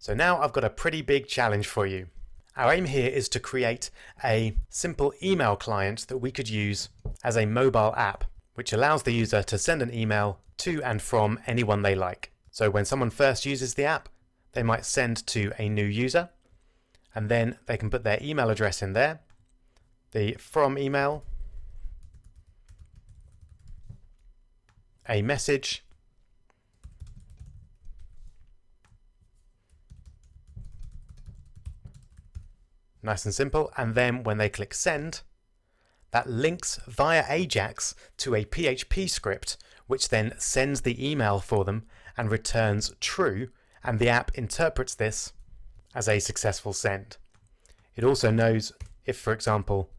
So now I've got a pretty big challenge for you. Our aim here is to create a simple email client that we could use as a mobile app, which allows the user to send an email to and from anyone they like. So when someone first uses the app, they might send to a new user, and then they can put their email address in there, the from email, a message, nice and simple, and then when they click send, that links via Ajax to a PHP script, which then sends the email for them and returns true, and the app interprets this as a successful send. It also knows if, for example,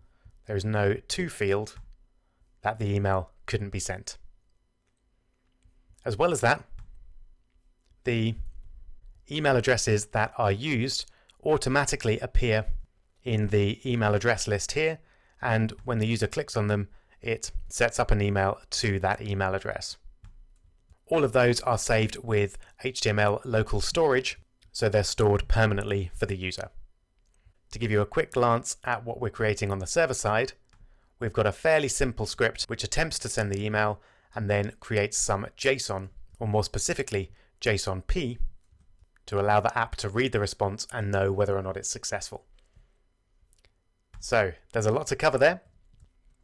there is no to field, that the email couldn't be sent. As well as that, the email addresses that are used automatically appear in the email address list here, and when the user clicks on them, it sets up an email to that email address. All of those are saved with HTML local storage, so they're stored permanently for the user. To give you a quick glance at what we're creating on the server side, we've got a fairly simple script which attempts to send the email and then creates some JSON, or more specifically JSON-P, to allow the app to read the response and know whether or not it's successful. So there's a lot to cover there,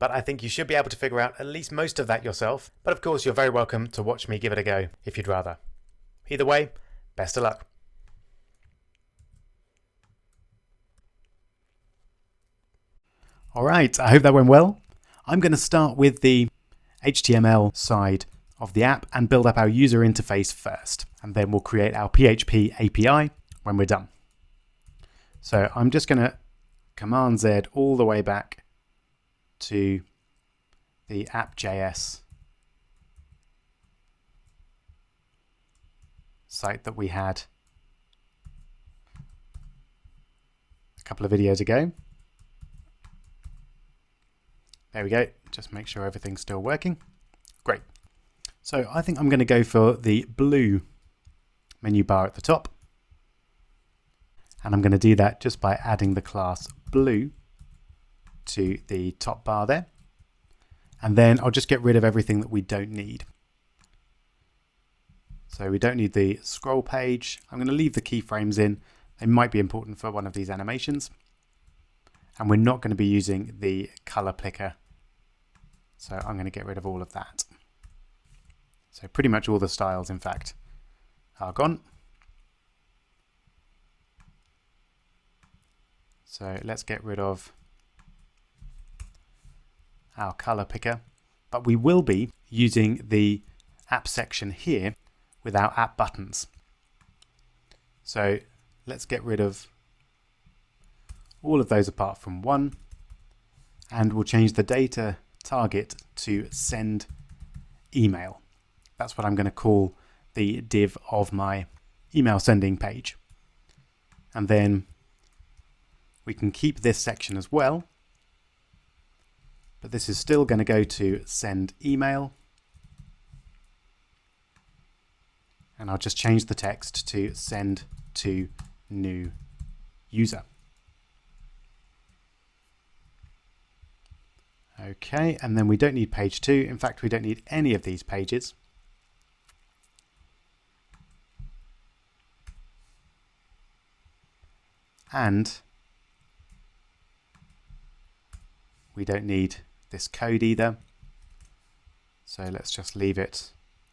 but I think you should be able to figure out at least most of that yourself. But of course, you're very welcome to watch me give it a go if you'd rather. Either way, best of luck. All right, I hope that went well. I'm going to start with the HTML side of the app and build up our user interface first, and then we'll create our PHP API when we're done. So I'm just going to Command Z all the way back to the app.js site that we had a couple of videos ago. There we go. Just make sure everything's still working. Great. So I think I'm going to go for the blue menu bar at the top. And I'm going to do that just by adding the class blue to the top bar there. And then I'll just get rid of everything that we don't need. So we don't need the scroll page. I'm going to leave the keyframes in. They might be important for one of these animations. And we're not going to be using the color picker. So I'm going to get rid of all of that. So pretty much all the styles, in fact, are gone. So let's get rid of our color picker, but we will be using the app section here with our app buttons. So let's get rid of all of those apart from one, and we'll change the data target to send email. That's what I'm going to call the div of my email sending page. And then we can keep this section as well, but this is still going to go to send email. And I'll just change the text to send to new user. Okay, and then we don't need page 2. In fact, we don't need any of these pages. And we don't need this code either. So let's just leave it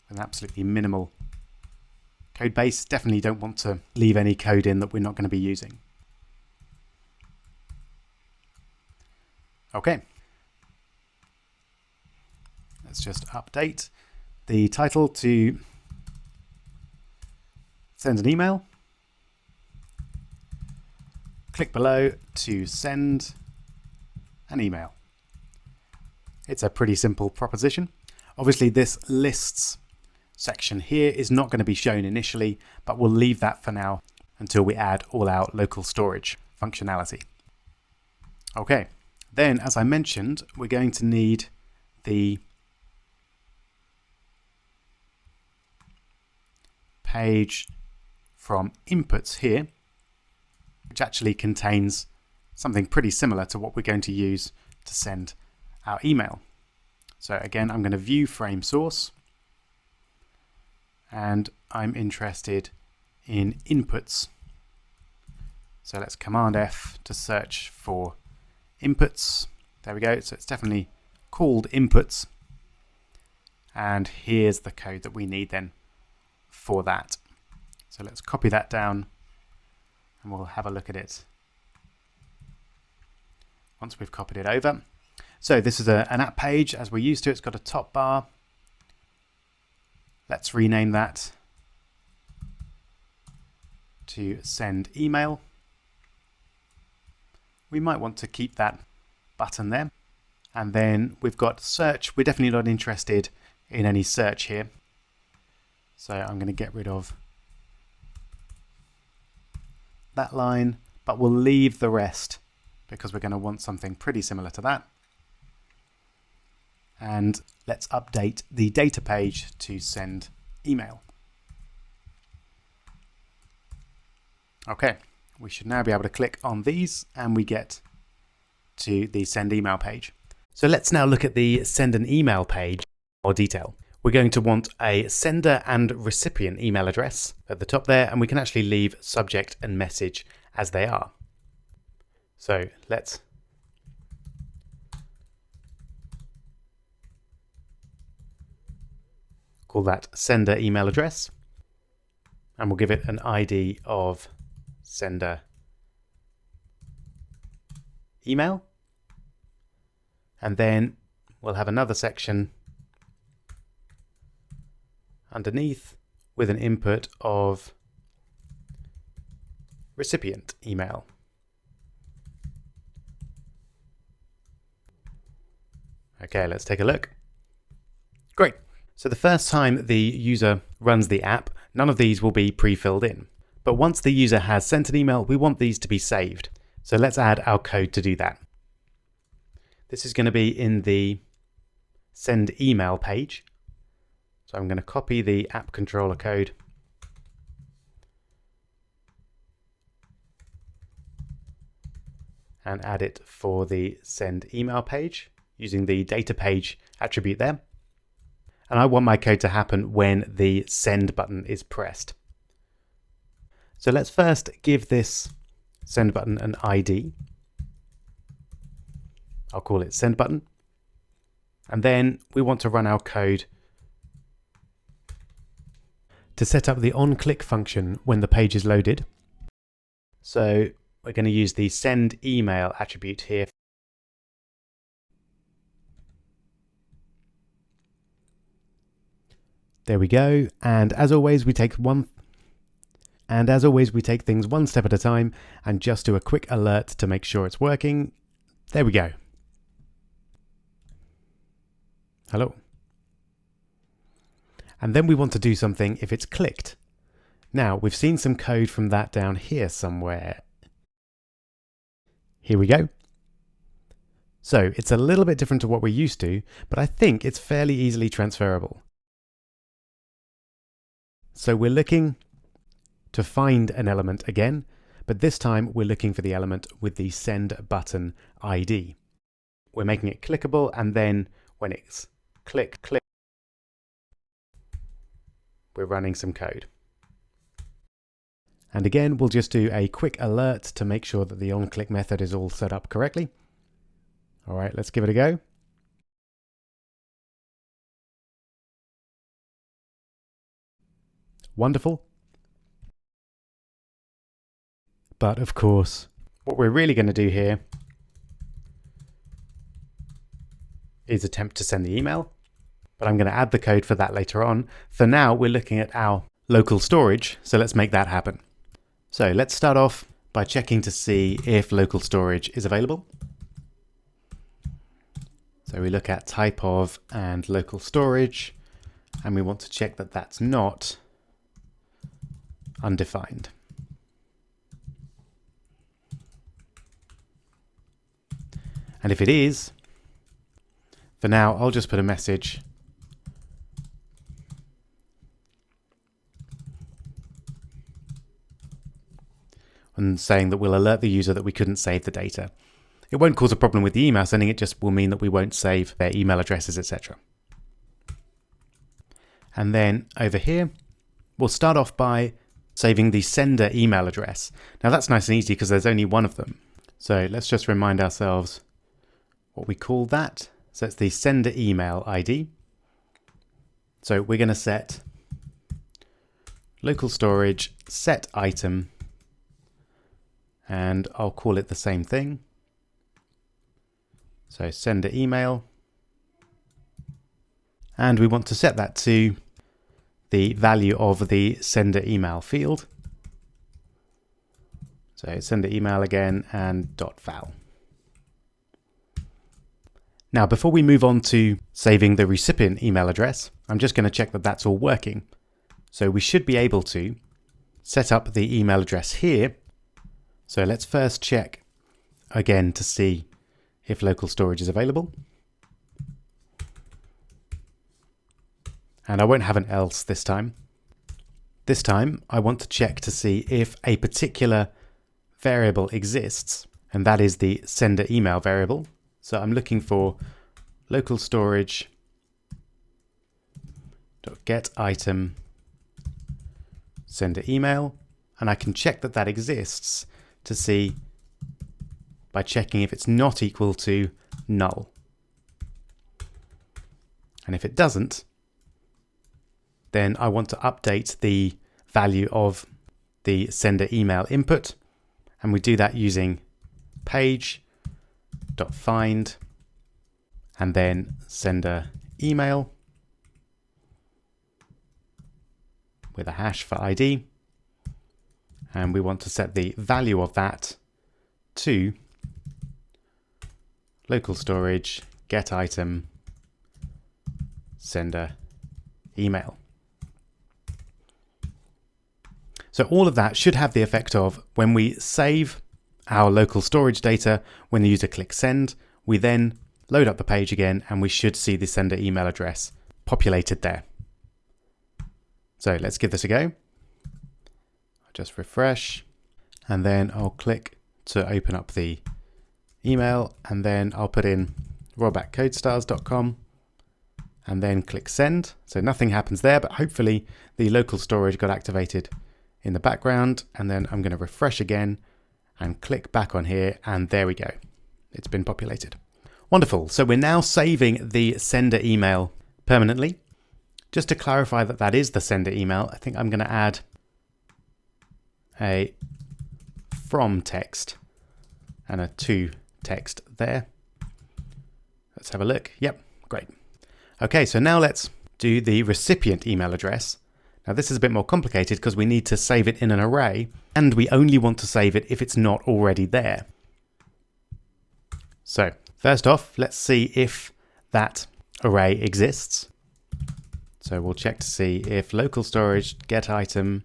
with an absolutely minimal code base. Definitely don't want to leave any code in that we're not going to be using. Okay. Let's just update the title to send an email. Click below to send an email. It's a pretty simple proposition. Obviously, this lists section here is not going to be shown initially, but we'll leave that for now until we add all our local storage functionality. Okay, then as I mentioned, we're going to need the page from inputs here, which actually contains something pretty similar to what we're going to use to send our email. So again, I'm going to view frame source, and I'm interested in inputs. So let's Command F to search for inputs. There we go. So it's definitely called inputs. And here's the code that we need then for that. So let's copy that down and we'll have a look at it once we've copied it over. So this is an app page as we're used to. It's got a top bar. Let's rename that to send email. We might want to keep that button there. And then we've got search. We're definitely not interested in any search here. So I'm going to get rid of that line, but we'll leave the rest because we're going to want something pretty similar to that. And let's update the data page to send email. Okay, we should now be able to click on these and we get to the send email page. So let's now look at the send an email page in more detail. We're going to want a sender and recipient email address at the top there, and we can actually leave subject and message as they are. So let's call that sender email address, and we'll give it an ID of sender email. And then we'll have another section underneath with an input of recipient email. Okay, let's take a look. Great. So the first time the user runs the app, none of these will be pre-filled in. But once the user has sent an email, we want these to be saved. So let's add our code to do that. This is going to be in the send email page. So I'm going to copy the app controller code and add it for the send email page using the data page attribute there. And I want my code to happen when the send button is pressed. So let's first give this send button an ID. I'll call it send button. And then we want to run our code to set up the onClick function when the page is loaded. So we're going to use the send email attribute here. There we go. And as always, we take things one step at a time and just do a quick alert to make sure it's working. There we go. Hello. And then we want to do something if it's clicked. Now, we've seen some code from that down here somewhere. Here we go. So it's a little bit different to what we're used to, but I think it's fairly easily transferable. So we're looking to find an element again, but this time we're looking for the element with the send button ID. We're making it clickable, and then when it's click, we're running some code. And again, we'll just do a quick alert to make sure that the onClick method is all set up correctly. All right, let's give it a go. Wonderful. But of course, what we're really going to do here is attempt to send the email, but I'm going to add the code for that later on. For now, we're looking at our local storage, so let's make that happen. So let's start off by checking to see if local storage is available. So we look at type of and local storage, and we want to check that that's not undefined. And if it is, for now, I'll just put a message and saying that we'll alert the user that we couldn't save the data. It won't cause a problem with the email sending, it just will mean that we won't save their email addresses, etc. And then over here, we'll start off by saving the sender email address. Now that's nice and easy because there's only one of them. So let's just remind ourselves what we call that. So it's the sender email ID. So we're going to set local storage set item, and I'll call it the same thing. So sender email, and we want to set that to the value of the sender email field. So sender email again and .val. Now, before we move on to saving the recipient email address, I'm just going to check that that's all working. So we should be able to set up the email address here. So let's first check again to see if local storage is available. And I won't have an else this time. This time I want to check to see if a particular variable exists, and that is the sender email variable. So I'm looking for local storage get item sender email, and I can check that that exists to see by checking if it's not equal to null. And if it doesn't, then I want to update the value of the sender email input, and we do that using page.find and then sender email with a hash for ID, and we want to set the value of that to local storage get item sender email. So all of that should have the effect of, when we save our local storage data, when the user clicks send, we then load up the page again and we should see the sender email address populated there. So let's give this a go. I'll just refresh, and then I'll click to open up the email, and then I'll put in rob@codestars.com and then click send. So nothing happens there, but hopefully the local storage got activated in the background. And then I'm going to refresh again and click back on here, and there we go. It's been populated. Wonderful. So we're now saving the sender email permanently. Just to clarify that that is the sender email, I think I'm going to add a from text and a to text there. Let's have a look. Yep, great. Okay, so now let's do the recipient email address. Now this is a bit more complicated because we need to save it in an array, and we only want to save it if it's not already there. So first off, let's see if that array exists. So we'll check to see if local storage get item,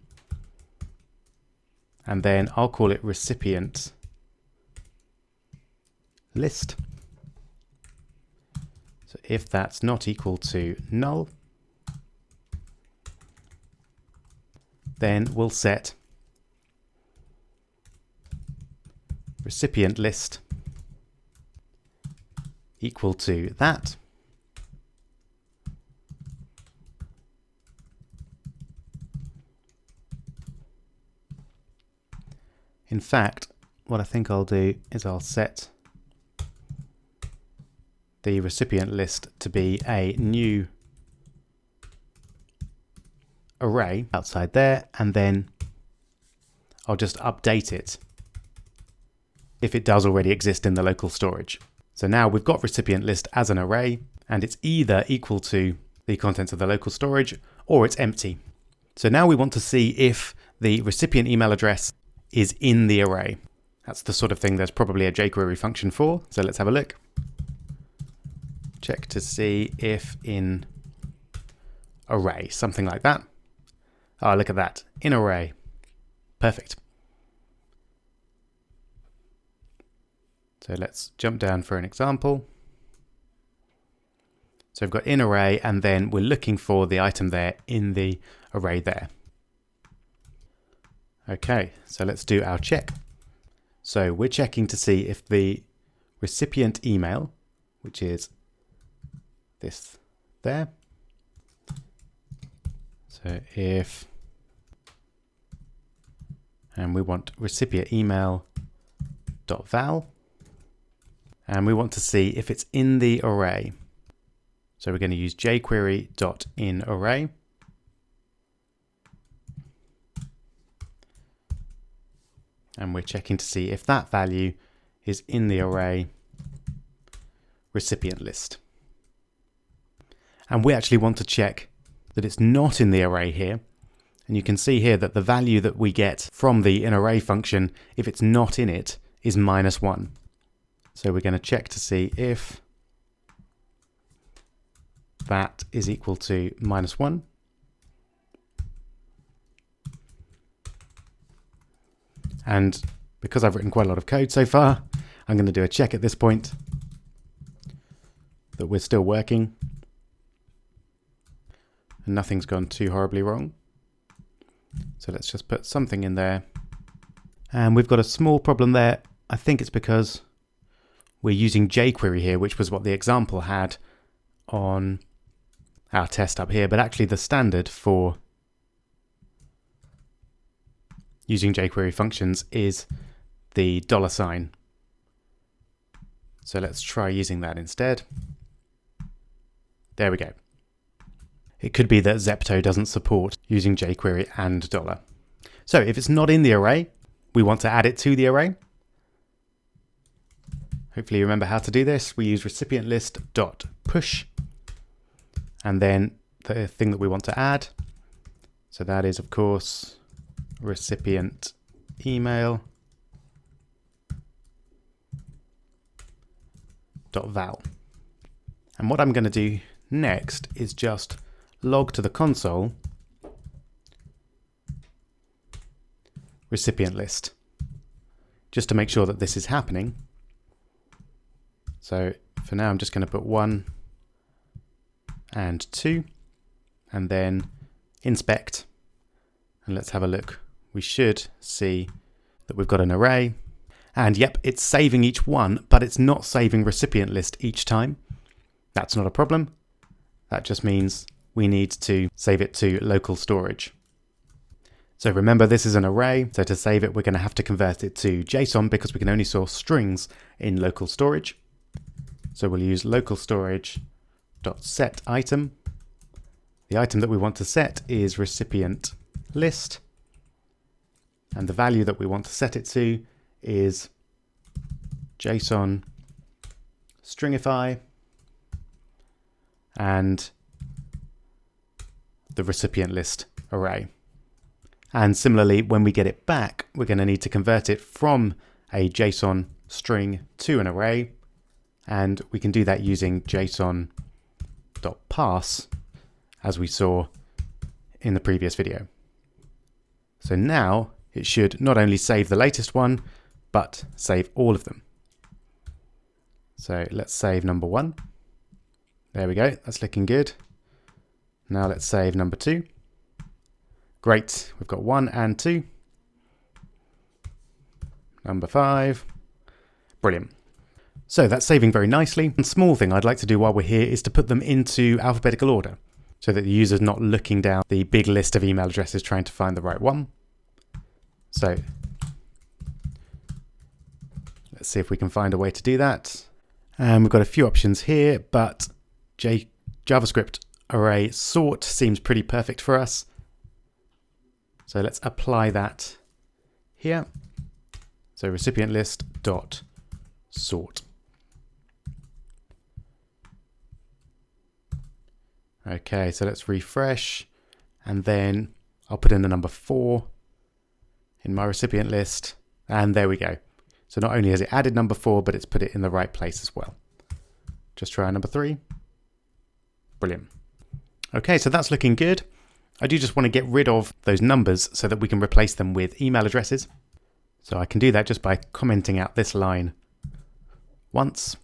and then I'll call it recipient list. So if that's not equal to null, then we'll set recipient list equal to that. In fact, what I think I'll do is I'll set the recipient list to be a new array outside there, and then I'll just update it if it does already exist in the local storage. So now we've got recipient list as an array, and it's either equal to the contents of the local storage or it's empty. So now we want to see if the recipient email address is in the array. That's the sort of thing there's probably a jQuery function for. So let's have a look. Check to see if in array, something like that. Oh, look at that, in array. Perfect. So let's jump down for an example. So we've got in array, and then we're looking for the item there in the array there. Okay, so let's do our check. So we're checking to see if the recipient email, which is this there. So if, and we want recipient email dot val, and we want to see if it's in the array. So we're going to use jQuery dot in array. And we're checking to see if that value is in the array recipient list. And we actually want to check that it's not in the array here. And you can see here that the value that we get from the inArray function, if it's not in it, is -1. So we're going to check to see if that is equal to -1. And because I've written quite a lot of code so far, I'm going to do a check at this point that we're still working and nothing's gone too horribly wrong. So let's just put something in there. And we've got a small problem there. I think it's because we're using jQuery here, which was what the example had on our test up here, but actually the standard for using jQuery functions is the $. So let's try using that instead. There we go. It could be that Zepto doesn't support using jQuery and $. So if it's not in the array, we want to add it to the array. Hopefully you remember how to do this. We use recipient list dot push, and then the thing that we want to add. So that is, of course, recipient email dot val. And what I'm going to do next is just log to the console recipient list, just to make sure that this is happening. So for now, I'm just going to put 1 and 2, and then inspect, and let's have a look. We should see that we've got an array, and yep, it's saving each one, but it's not saving recipient list each time. That's not a problem. That just means we need to save it to local storage. So remember, this is an array, so to save it, we're going to have to convert it to JSON because we can only store strings in local storage. So we'll use local storage.set item. The item that we want to set is recipient list, and the value that we want to set it to is JSON stringify and the recipient list array. And similarly, when we get it back, we're going to need to convert it from a JSON string to an array, and we can do that using json.parse, as we saw in the previous video. So now it should not only save the latest one, but save all of them. So let's save number 1. There we go, that's looking good. Now let's save number 2. Great, we've got 1 and 2. Number 5. Brilliant. So that's saving very nicely. One small thing I'd like to do while we're here is to put them into alphabetical order, so that the user's not looking down the big list of email addresses trying to find the right one. So let's see if we can find a way to do that. And we've got a few options here, but JavaScript array sort seems pretty perfect for us. So let's apply that here. So recipient list dot sort. Okay, so let's refresh, and then I'll put in the number 4 in my recipient list, and there we go. So not only has it added number 4, but it's put it in the right place as well. Just try number 3. Brilliant. Okay, so that's looking good. I do just want to get rid of those numbers so that we can replace them with email addresses. So I can do that just by commenting out this line once,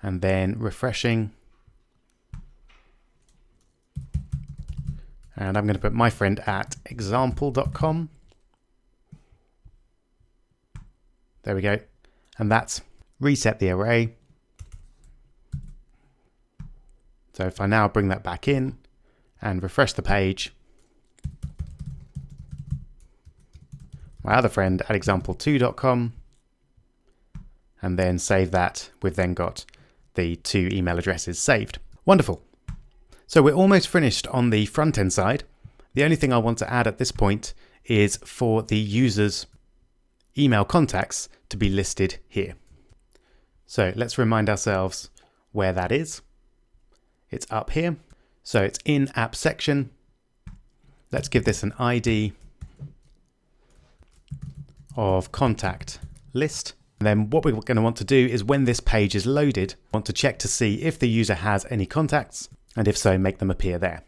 and then refreshing. And I'm going to put myfriend@example.com. There we go. And that's reset the array. So if I now bring that back in and refresh the page, my other friend at example2.com, and then save that, we've then got the 2 email addresses saved. Wonderful. So we're almost finished on the front end side. The only thing I want to add at this point is for the user's email contacts to be listed here. So let's remind ourselves where that is. It's up here. So it's in app section. Let's give this an ID of contact list. And then what we're going to want to do is when this page is loaded, want to check to see if the user has any contacts, and if so, make them appear there.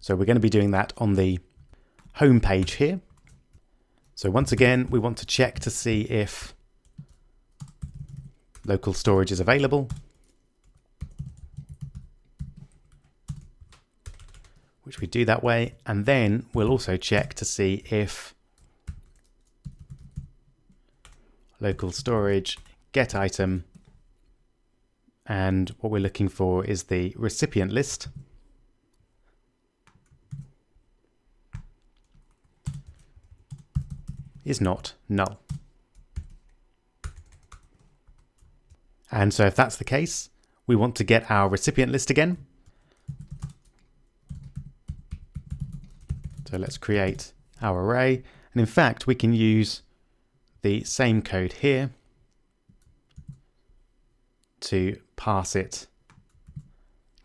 So we're going to be doing that on the home page here. So once again, we want to check to see if local storage is available, which we do that way. And then we'll also check to see if local storage get item, and what we're looking for is the recipient list. Is not null. And so if that's the case, we want to get our recipient list again. So let's create our array. And in fact, we can use the same code here to parse it,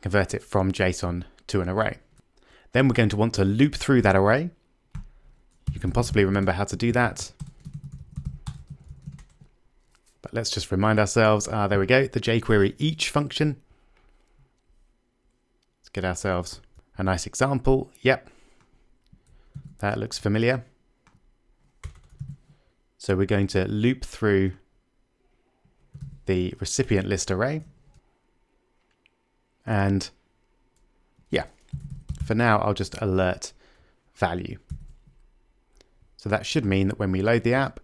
convert it from JSON to an array. Then we're going to want to loop through that array. You can possibly remember how to do that. But let's just remind ourselves, there we go, the jQuery each function. Let's get ourselves a nice example. Yep, that looks familiar. So we're going to loop through the recipient list array. And yeah, for now, I'll just alert value. So that should mean that when we load the app,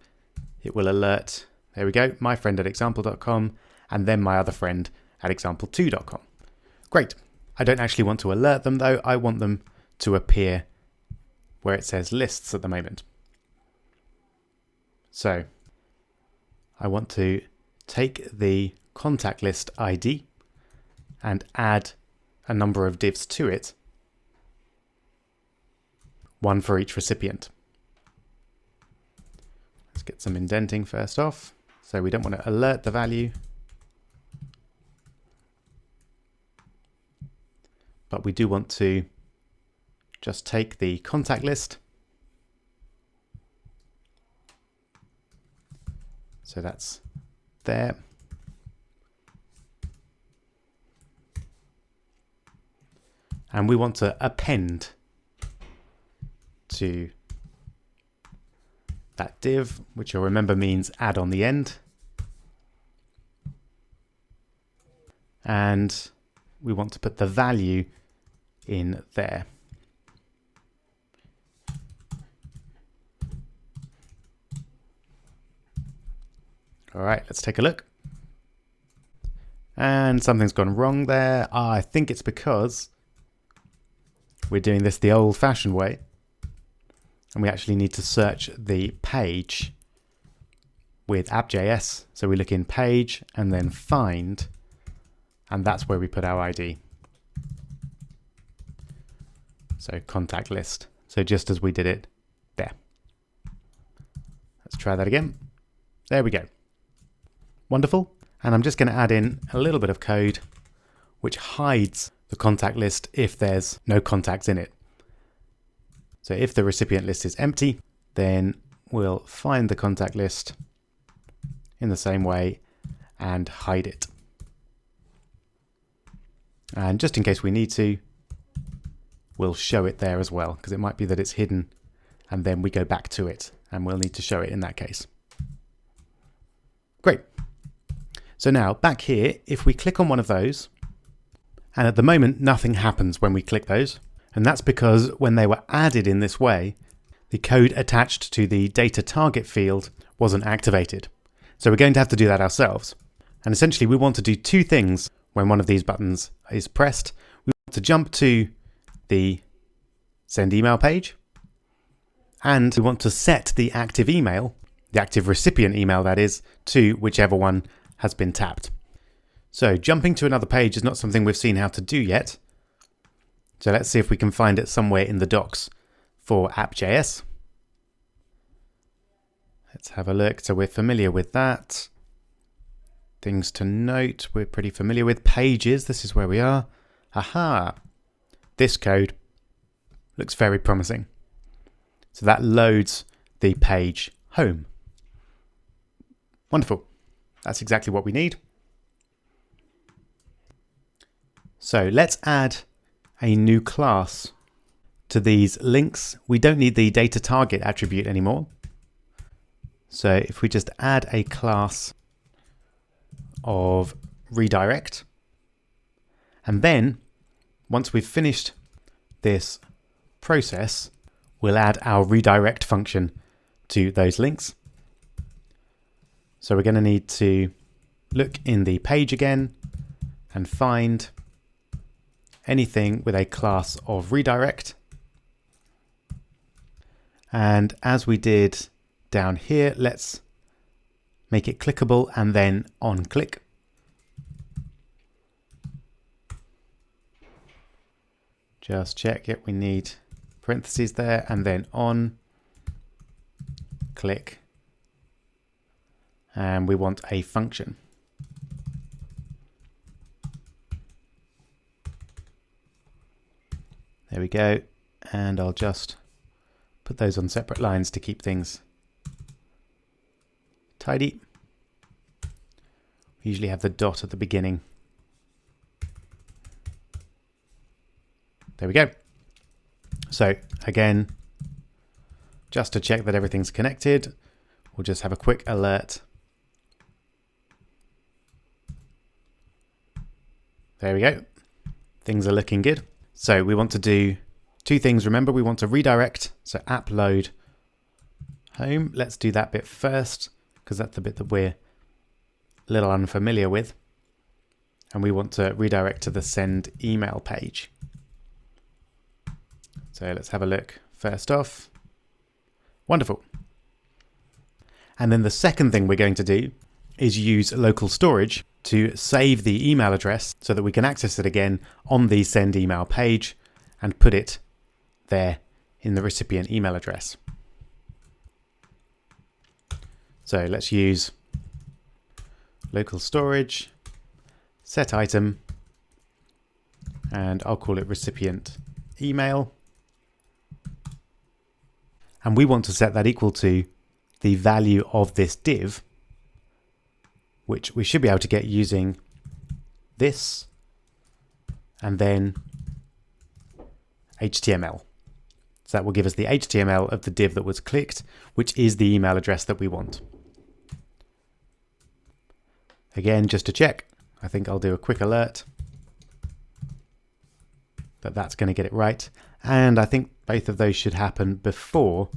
it will alert, there we go, my friend at example.com, and then my other friend at example2.com. Great. I don't actually want to alert them though. I want them to appear where it says lists at the moment. So I want to take the contact list ID and add a number of divs to it, one for each recipient. Let's get some indenting first off. So we don't want to alert the value, but we do want to just take the contact list. So that's there. And we want to append to that div, which you'll remember means add on the end. And we want to put the value in there. All right, let's take a look. And something's gone wrong there. I think it's because we're doing this the old-fashioned way. And we actually need to search the page with app.js. So we look in page and then find, and that's where we put our ID. So contact list. So just as we did it there. Let's try that again. There we go. Wonderful. And I'm just going to add in a little bit of code which hides the contact list if there's no contacts in it. So if the recipient list is empty, then we'll find the contact list in the same way and hide it. And just in case we need to, we'll show it there as well, because it might be that it's hidden and then we go back to it and we'll need to show it in that case. Great. So now back here, if we click on one of those, and at the moment nothing happens when we click those, And that's because when they were added in this way, the code attached to the data target field wasn't activated. So we're going to have to do that ourselves. And essentially we want to do two things when one of these buttons is pressed. We want to jump to the send email page, and we want to set the active email, the active recipient email that is, to whichever one has been tapped. So jumping to another page is not something we've seen how to do yet. So let's see if we can find it somewhere in the docs for app.js. Let's have a look. So we're familiar with that. Things to note, we're pretty familiar with. Pages, this is where we are. Aha! This code looks very promising. So that loads the page home. Wonderful. That's exactly what we need. So let's add a new class to these links. We don't need the data target attribute anymore. So if we just add a class of redirect, and then once we've finished this process, we'll add our redirect function to those links. So we're going to need to look in the page again and find anything with a class of redirect. And as we did down here, let's make it clickable and then on click. Just check it. We need parentheses there and then on click. And we want a function. There we go. And I'll just put those on separate lines to keep things tidy. We usually have the dot at the beginning. There we go. So again, just to check that everything's connected, we'll just have a quick alert. There we go. Things are looking good. So we want to do two things. Remember, we want to redirect. So app load home. Let's do that bit first, because that's the bit that we're a little unfamiliar with. And we want to redirect to the send email page. So let's have a look first off. Wonderful. And then the second thing we're going to do is use local storage to save the email address so that we can access it again on the send email page and put it there in the recipient email address. So let's use local storage, set item, and I'll call it recipient email. And we want to set that equal to the value of this div, which we should be able to get using this and then HTML. So that will give us the HTML of the div that was clicked, which is the email address that we want. Again, just to check, I think I'll do a quick alert that that's going to get it right. And I think both of those should happen before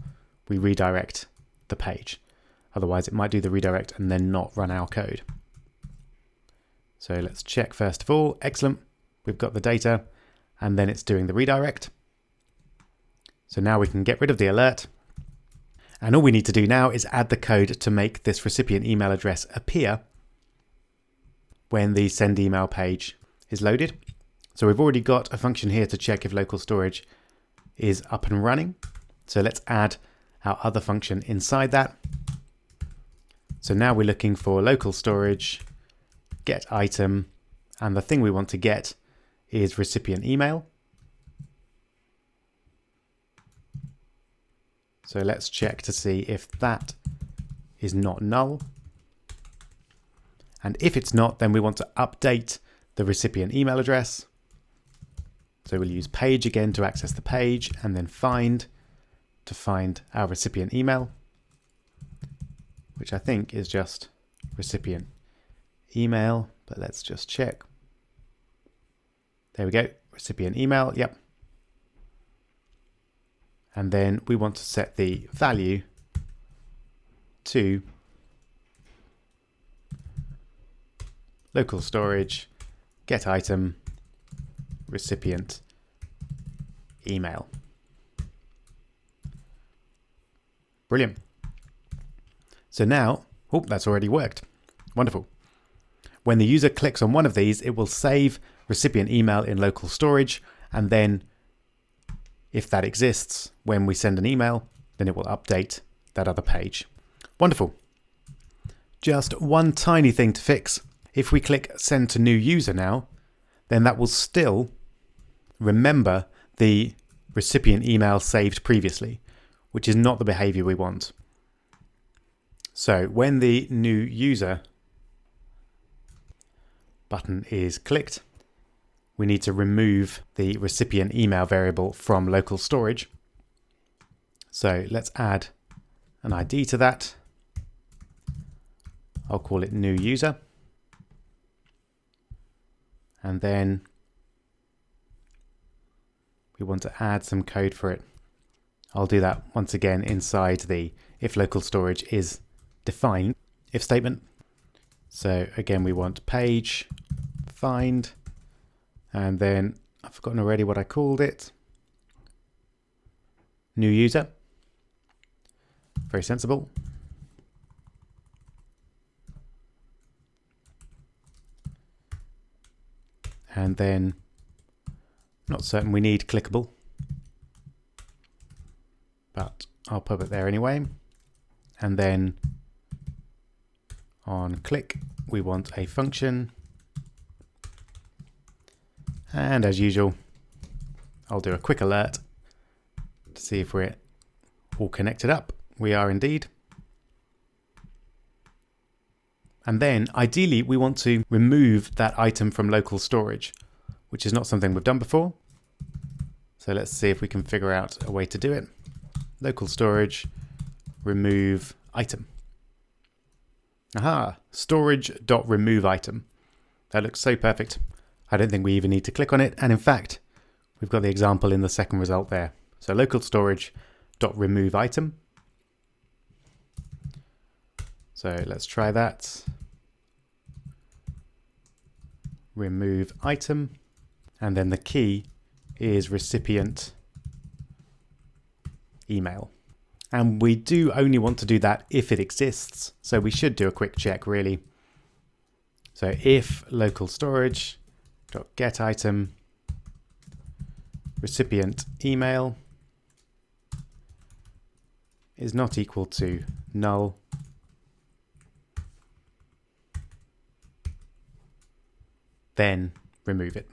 we redirect the page. Otherwise, it might do the redirect and then not run our code. So let's check first of all. Excellent. We've got the data and then it's doing the redirect. So now we can get rid of the alert. And all we need to do now is add the code to make this recipient email address appear when the send email page is loaded. So we've already got a function here to check if local storage is up and running. So let's add our other function inside that. So now we're looking for local storage, get item, and the thing we want to get is recipient email. So let's check to see if that is not null. And if it's not, then we want to update the recipient email address. So we'll use page again to access the page and then find to find our recipient email, which I think is just recipient email, but let's just check. There we go, recipient email, yep. And then we want to set the value to local storage, get item, recipient, email. Brilliant. So now, that's already worked. Wonderful. When the user clicks on one of these, it will save recipient email in local storage, and then if that exists, when we send an email, then it will update that other page. Wonderful. Just one tiny thing to fix. If we click send to new user now, then that will still remember the recipient email saved previously, which is not the behavior we want. So when the new user button is clicked, we need to remove the recipient email variable from local storage. So let's add an ID to that. I'll call it new user. And then we want to add some code for it. I'll do that once again inside the if local storage is defined if statement. So again, we want page find, and then I've forgotten already what I called it. New user. Very sensible. And then, not certain we need clickable, but I'll put it there anyway. And then on click, we want a function. And as usual, I'll do a quick alert to see if we're all connected up. We are indeed. And then ideally we want to remove that item from local storage, which is not something we've done before. So let's see if we can figure out a way to do it. Local storage, remove item. Aha, storage.remove item. That looks so perfect. I don't think we even need to click on it. And in fact, we've got the example in the second result there. So local storage.remove item. So let's try that. Remove item. And then the key is recipient email. And we do only want to do that if it exists. So we should do a quick check really. So if local storage dot get item recipient email is not equal to null, then remove it.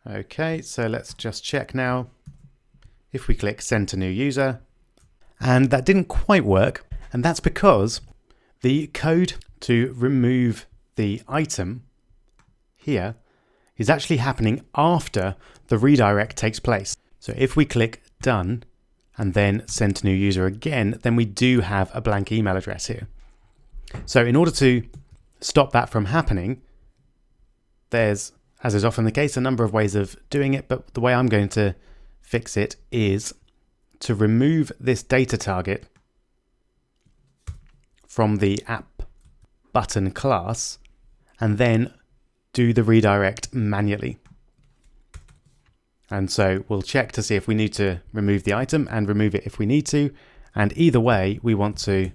Okay, so let's just check now. If we click send to new user, and that didn't quite work, and that's because the code to remove the item here is actually happening after the redirect takes place. So if we click done and then send to new user again, then we do have a blank email address here. So in order to stop that from happening, there's, as is often the case, a number of ways of doing it, but the way I'm going to fix it is to remove this data target from the app button class and then do the redirect manually. And so we'll check to see if we need to remove the item and remove it if we need to. And either way, we want to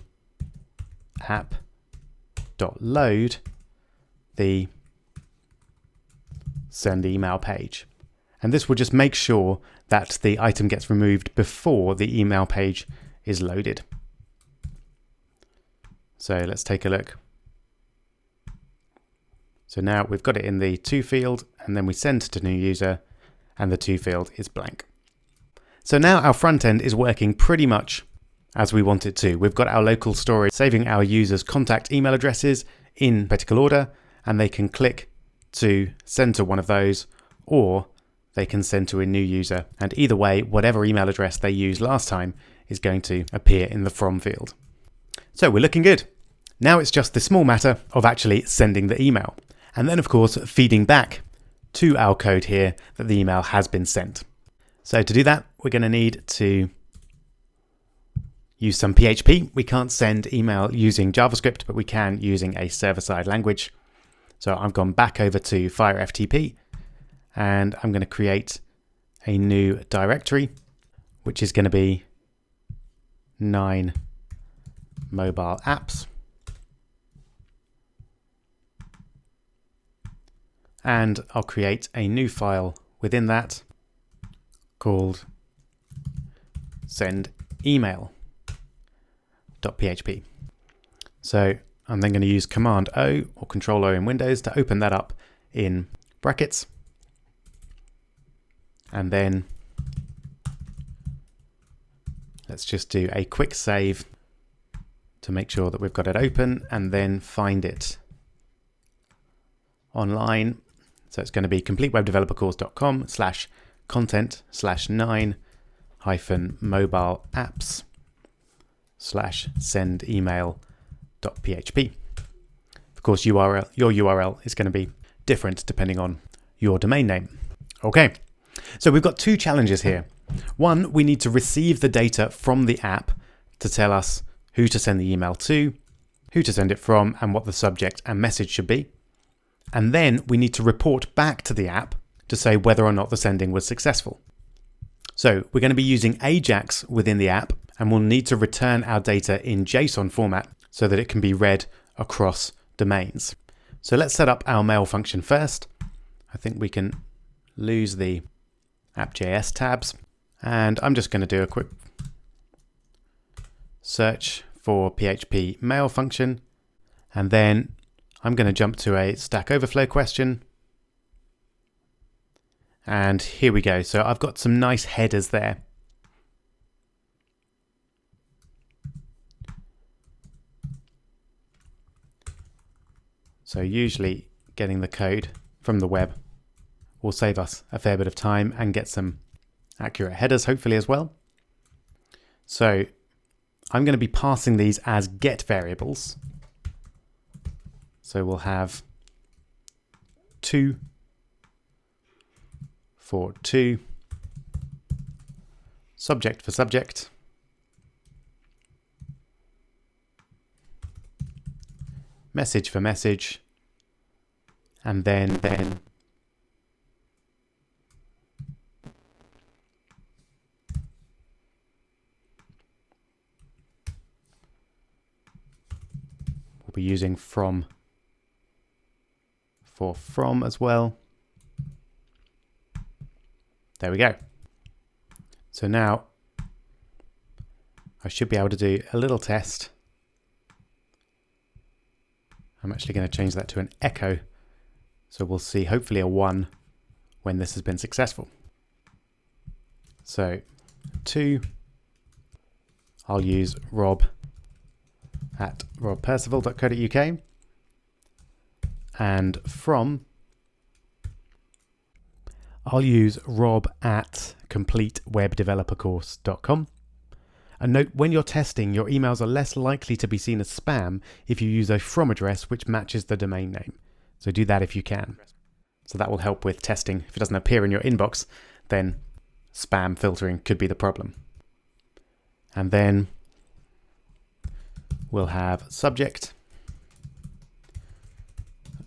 app.load the send email page. And this will just make sure that the item gets removed before the email page is loaded. So let's take a look. So now we've got it in the to field, and then we send to new user, and the to field is blank. So now our front end is working pretty much as we want it to. We've got our local storage saving our users' contact email addresses in vertical order, and they can click to send to one of those, or they can send to a new user. And either way, whatever email address they used last time is going to appear in the from field. So we're looking good. Now it's just the small matter of actually sending the email. And then of course, feeding back to our code here that the email has been sent. So to do that, we're going to need to use some PHP. We can't send email using JavaScript, but we can using a server-side language. So I've gone back over to FireFTP, and I'm going to create a new directory, which is going to be 9 mobile apps. And I'll create a new file within that called sendemail.php. So I'm then going to use Command O or Control O in Windows to open that up in brackets. And then let's just do a quick save to make sure that we've got it open, and then find it online. So it's going to be completewebdevelopercourse.com/content/9-mobile-apps/sendemail.php. Of course, your URL is going to be different depending on your domain name. Okay, so we've got two challenges here. One, we need to receive the data from the app to tell us who to send the email to, who to send it from, and what the subject and message should be. And then we need to report back to the app to say whether or not the sending was successful. So we're going to be using Ajax within the app, and we'll need to return our data in JSON format so that it can be read across domains. So let's set up our mail function first. I think we can lose the app.js tabs, and I'm just going to do a quick search for PHP mail function, and then I'm going to jump to a Stack Overflow question. And here we go. So I've got some nice headers there. So usually getting the code from the web will save us a fair bit of time and get some accurate headers hopefully as well. So I'm going to be passing these as get variables. So we'll have 2 for 2, subject for subject, message for message, and then we'll be using from for from as well. There we go. So now I should be able to do a little test. I'm actually going to change that to an echo. So we'll see hopefully a 1 when this has been successful. So 2, I'll use rob at robpercival.co.uk, and from, I'll use rob at completewebdevelopercourse.com. And note, when you're testing, your emails are less likely to be seen as spam if you use a from address which matches the domain name. So do that if you can. So that will help with testing. If it doesn't appear in your inbox, then spam filtering could be the problem. And then we'll have subject.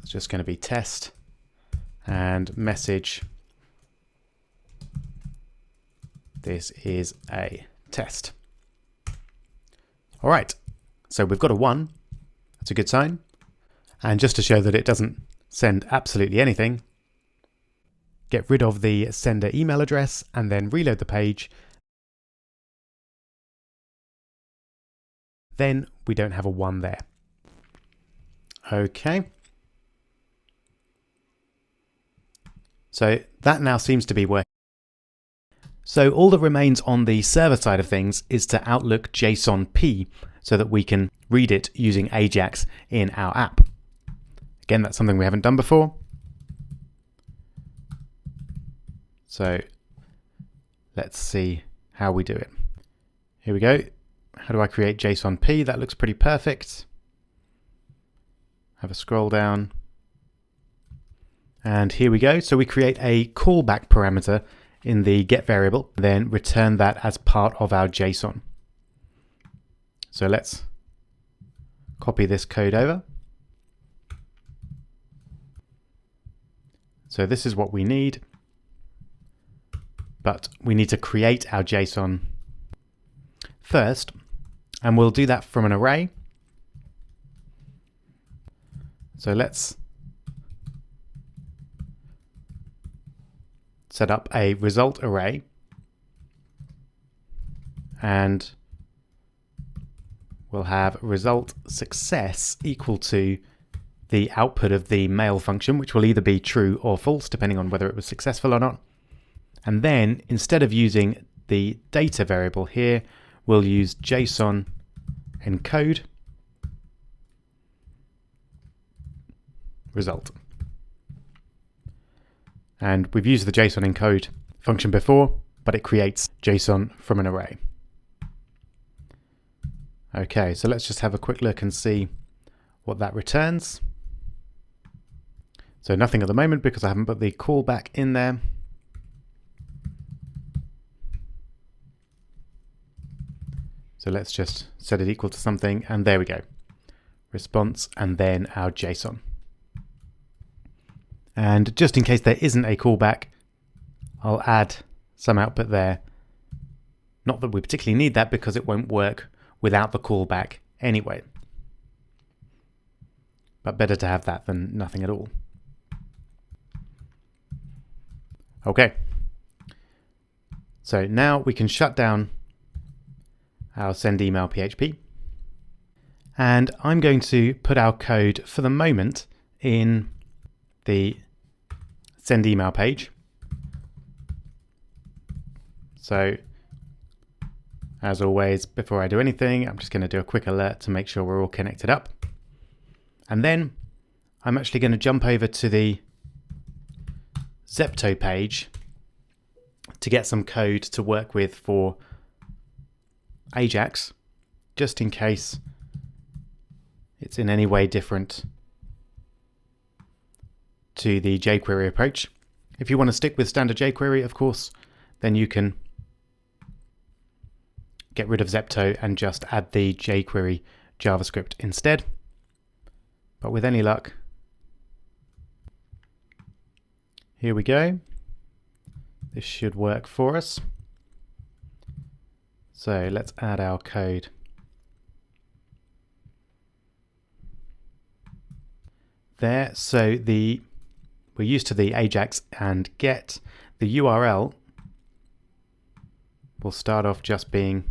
It's just going to be test, and message. This is a test. All right, so we've got a 1. That's a good sign. And just to show that it doesn't send absolutely anything, get rid of the sender email address and then reload the page. Then we don't have a 1 there. Okay. So that now seems to be working. So all that remains on the server side of things is to outlook JSON-P so that we can read it using Ajax in our app. Again, that's something we haven't done before. So let's see how we do it. Here we go. How do I create JSON-P? That looks pretty perfect. Have a scroll down. And here we go. So we create a callback parameter in the get variable, then return that as part of our JSON. So let's copy this code over. So this is what we need, but we need to create our JSON first, and we'll do that from an array. So let's set up a result array, and we'll have result success equal to the output of the mail function, which will either be true or false, depending on whether it was successful or not. And then instead of using the data variable here, we'll use JSON encode result. And we've used the JSON encode function before, but it creates JSON from an array. Okay, so let's just have a quick look and see what that returns. So nothing at the moment because I haven't put the callback in there. So let's just set it equal to something, and there we go. Response, and then our JSON. And just in case there isn't a callback, I'll add some output there. Not that we particularly need that because it won't work without the callback anyway. But better to have that than nothing at all. Okay. So now we can shut down our send email PHP. And I'm going to put our code for the moment in the send email page. So as always, before I do anything, I'm just going to do a quick alert to make sure we're all connected up. And then I'm actually going to jump over to the Zepto page to get some code to work with for Ajax, just in case it's in any way different to the jQuery approach. If you want to stick with standard jQuery, of course, then you can get rid of Zepto and just add the jQuery JavaScript instead. But with any luck, here we go. This should work for us. So let's add our code. There, so we're used to the Ajax and get. The URL will start off just being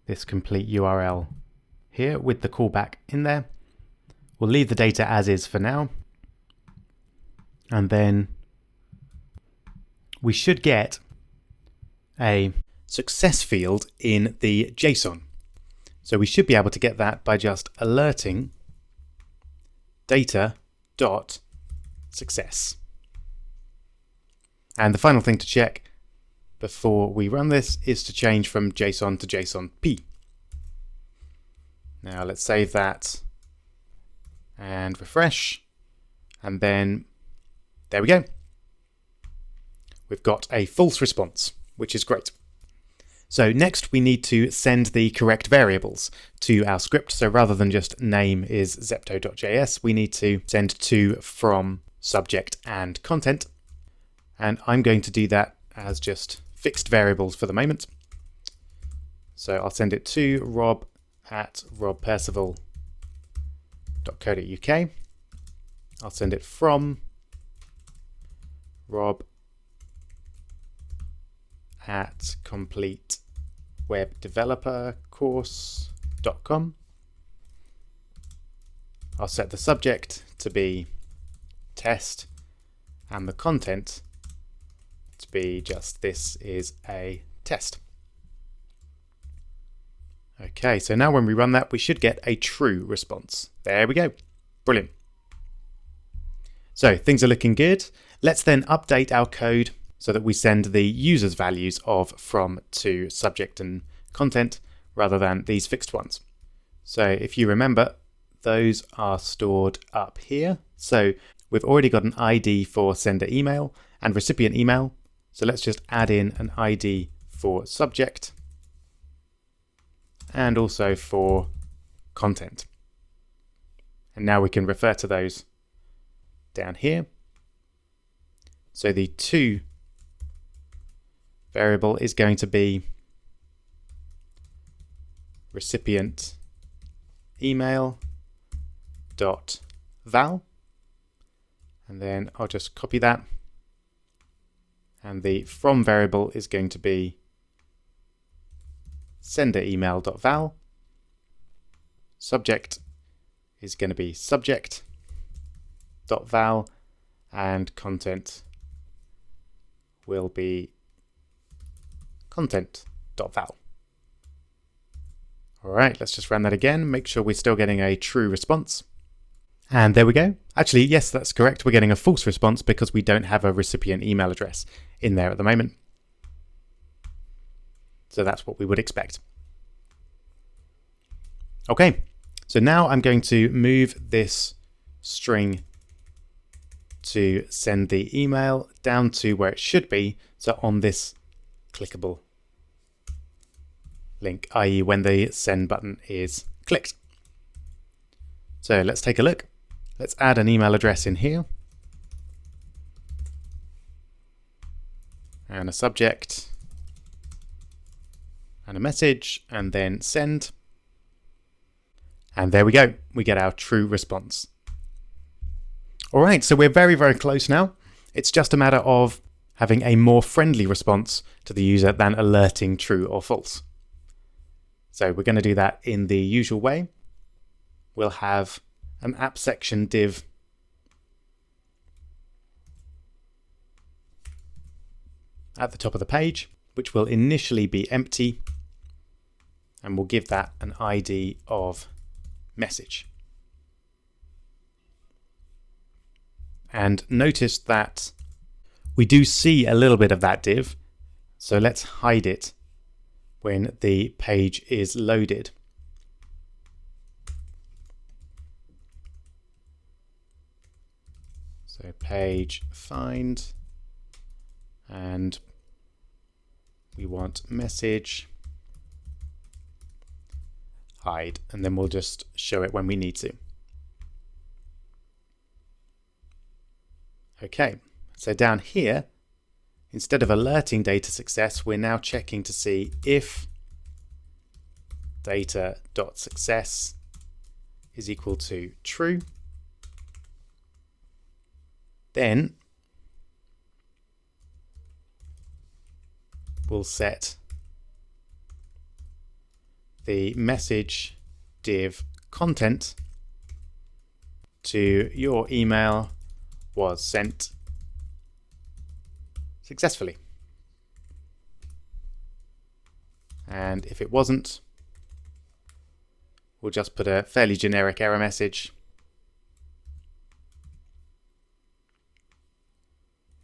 this complete URL here with the callback in there. We'll leave the data as is for now. And then we should get a success field in the JSON. So we should be able to get that by just alerting data.success. And the final thing to check before we run this is to change from JSON to JSON-P. Now let's save that and refresh, and then there we go. We've got a false response, which is great. So next we need to send the correct variables to our script. So rather than just name is zepto.js, we need to send to, from, subject, and content. And I'm going to do that as just fixed variables for the moment. So I'll send it to rob@robpercival.co.uk. I'll send it from rob@completewebdevelopercourse.com. I'll set the subject to be test and the content to be just this is a test. Okay, so now when we run that, we should get a true response. There we go. Brilliant. So things are looking good. Let's then update our code so that we send the user's values of from, to, subject, and content rather than these fixed ones. So if you remember, those are stored up here. So we've already got an ID for sender email and recipient email. So let's just add in an ID for subject and also for content. And now we can refer to those down here. So the to variable is going to be recipient email dot val, and then I'll just copy that, and the from variable is going to be sender email dot val. Subject is going to be subject dot val, and content will be content dot val. All right, let's just run that again, make sure we're still getting a true response. And there we go. Actually, yes, that's correct. We're getting a false response because we don't have a recipient email address in there at the moment. So that's what we would expect. Okay, so now I'm going to move this string to send the email down to where it should be, so on this clickable link, i.e. when the send button is clicked. So let's take a look. Let's add an email address in here and a subject and a message, and then send. And there we go. We get our true response. All right, so we're very, very close now. It's just a matter of having a more friendly response to the user than alerting true or false. So we're going to do that in the usual way. We'll have an app section div at the top of the page, which will initially be empty, and we'll give that an ID of message. And notice that we do see a little bit of that div, so let's hide it when the page is loaded. So page find, and we want message hide, and then we'll just show it when we need to. Okay, so down here, instead of alerting data success, we're now checking to see if data.success is equal to true. Then we'll set the message div content to your email was sent successfully. And if it wasn't, we'll just put a fairly generic error message.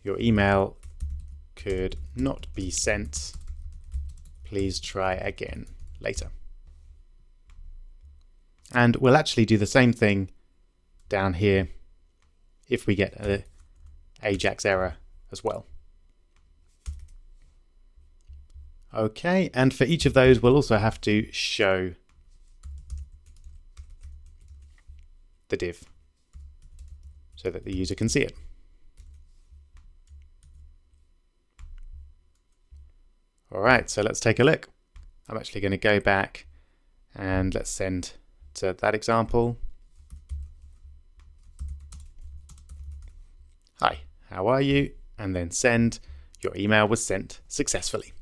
Your email could not be sent. Please try again later. And we'll actually do the same thing down here if we get an AJAX error as well. Okay, and for each of those, we'll also have to show the div so that the user can see it. All right, so let's take a look. I'm actually going to go back and let's send to that example. Hi, how are you? And then send. Your email was sent successfully.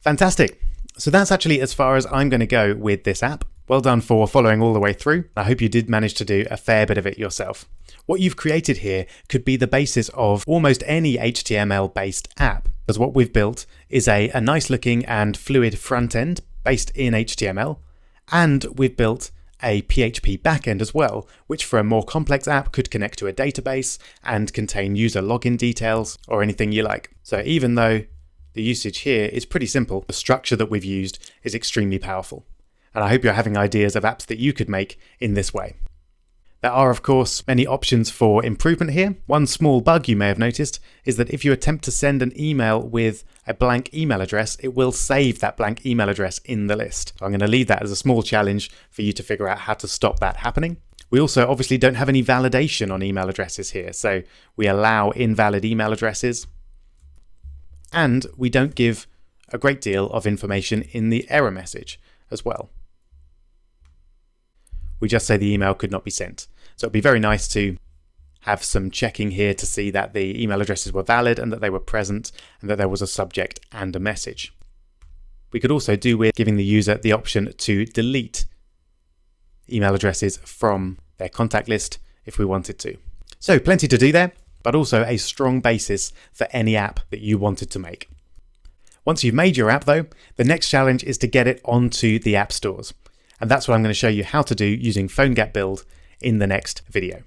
Fantastic. So that's actually as far as I'm going to go with this app. Well done for following all the way through. I hope you did manage to do a fair bit of it yourself. What you've created here could be the basis of almost any HTML-based app, because what we've built is a nice looking and fluid front end based in HTML, and we've built a PHP backend as well, which for a more complex app could connect to a database and contain user login details or anything you like. So even though the usage here is pretty simple, the structure that we've used is extremely powerful. And I hope you're having ideas of apps that you could make in this way. There are, of course, many options for improvement here. One small bug you may have noticed is that if you attempt to send an email with a blank email address, it will save that blank email address in the list. I'm going to leave that as a small challenge for you to figure out how to stop that happening. We also obviously don't have any validation on email addresses here, so we allow invalid email addresses, and we don't give a great deal of information in the error message as well. We just say the email could not be sent. So it'd be very nice to have some checking here to see that the email addresses were valid and that they were present and that there was a subject and a message. We could also do with giving the user the option to delete email addresses from their contact list if we wanted to. So plenty to do there, but also a strong basis for any app that you wanted to make. Once you've made your app though, the next challenge is to get it onto the app stores. And that's what I'm going to show you how to do using PhoneGap Build in the next video.